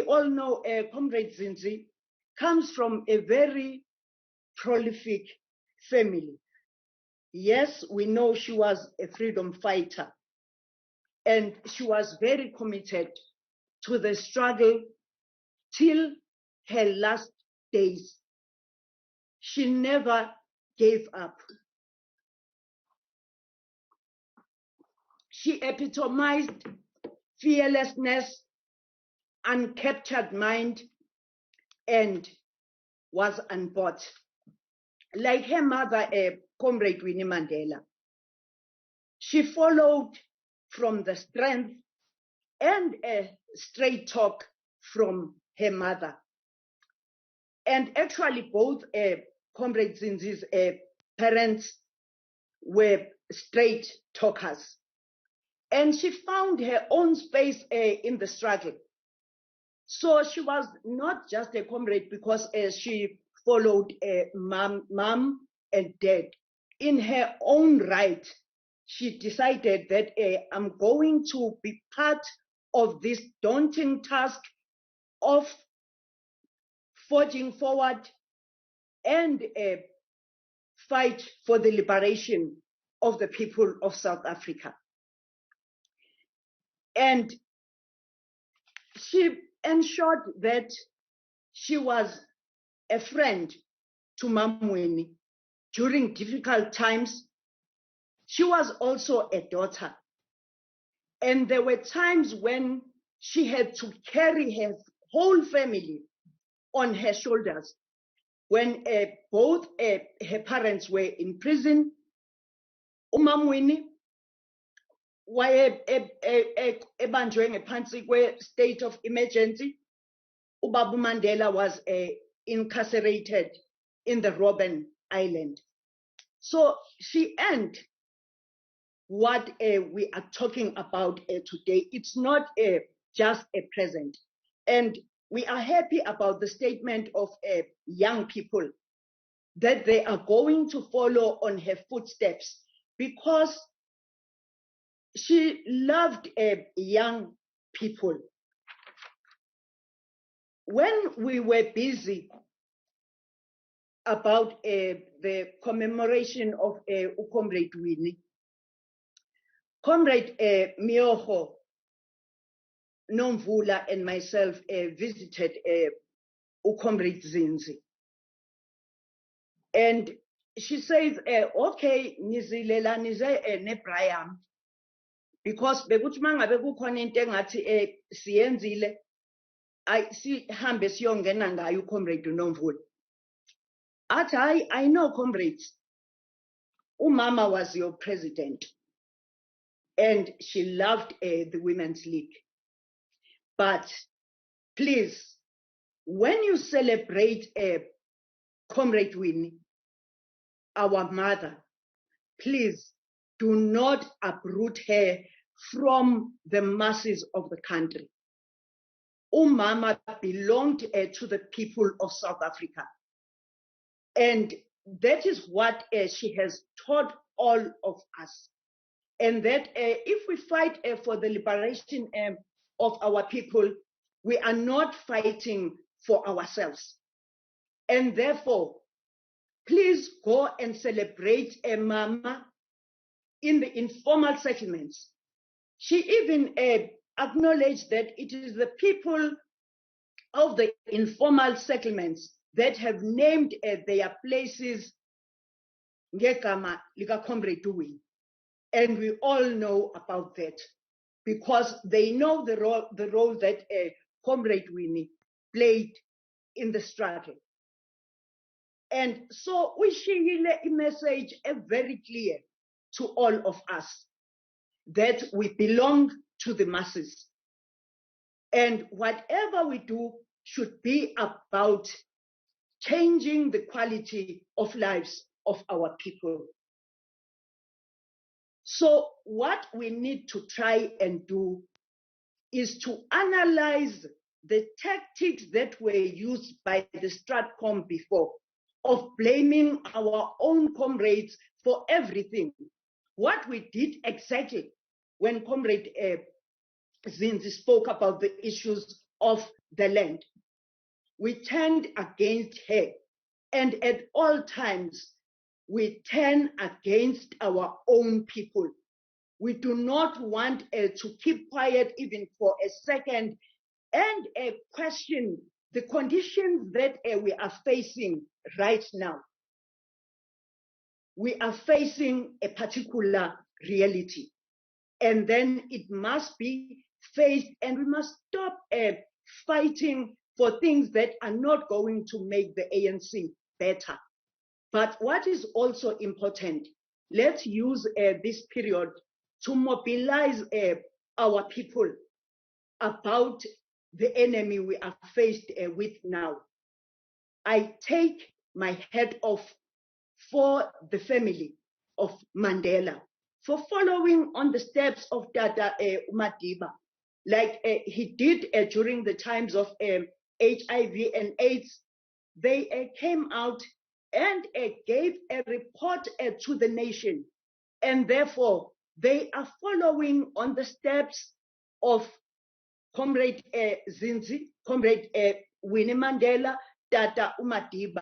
all know Comrade Zindzi comes from a very prolific family. Yes, we know she was a freedom fighter, and she was very committed to the struggle till her last days. She never gave up. She epitomized fearlessness, uncaptured mind, and was unbought. Like her mother, Comrade Winnie Mandela, she followed from the strength and a straight talk from her mother. And actually both Comrade Zindzi's parents were straight talkers. And she found her own space in the struggle. So she was not just a comrade because she followed mom and dad. In her own right, she decided that I'm going to be part of this daunting task of forging forward and fight for the liberation of the people of South Africa. And she ensured that she was a friend to Mom Winnie during difficult times. She was also a daughter. And there were times when she had to carry her whole family on her shoulders. When both her parents were in prison, Mom Winnie ebanjwe ngaphansi kwe-state of emergency. Ubaba Mandela was incarcerated in the Robben Island. So she earned what we are talking about today. It's not just a present. And we are happy about the statement of young people that they are going to follow on her footsteps, because she loved young people. When we were busy about the commemoration of Comrade Winnie, Comrade Mioho, Nomvula, and myself visited Comrade Zindzi. And she says, okay, nizilela nize ne Brian, because bekuthi mangabe kukhona into engathi siyenzile sihambe siyongena ngayo uComrade Nomvula. Athi, I know, comrades, umama was your president and she loved the Women's League. But please, when you celebrate Comrade Winnie, our mother, please do not uproot her from the masses of the country. Umama belonged to the people of South Africa. And that is what she has taught all of us. And that if we fight for the liberation of our people, we are not fighting for ourselves. And therefore, please go and celebrate Mama in the informal settlements. She even acknowledged that it is the people of the informal settlements that have named their places ngegama lika Comrade Winnie. And we all know about that because they know the role that Comrade Winnie played in the struggle. And so we share a message very clear to all of us that we belong to the masses. And whatever we do should be about changing the quality of lives of our people. So what we need to try and do is to analyze the tactics that were used by the Stratcom before, of blaming our own comrades for everything. What we did exactly when Comrade Zindzi spoke about the issues of the land. We turned against her, and at all times we turn against our own people. We do not want to keep quiet even for a second and question the conditions that we are facing right now. We are facing a particular reality, and then it must be faced, and we must stop fighting for things that are not going to make the ANC better. But what is also important, let's use this period to mobilize our people about the enemy we are faced with now. I take my hat off for the family of Mandela for following on the steps of Tata Madiba, like he did during the times of HIV and AIDS. They came out and gave a report to the nation, and therefore they are following on the steps of Comrade Zindzi, Comrade Winnie Mandela, Tata Madiba.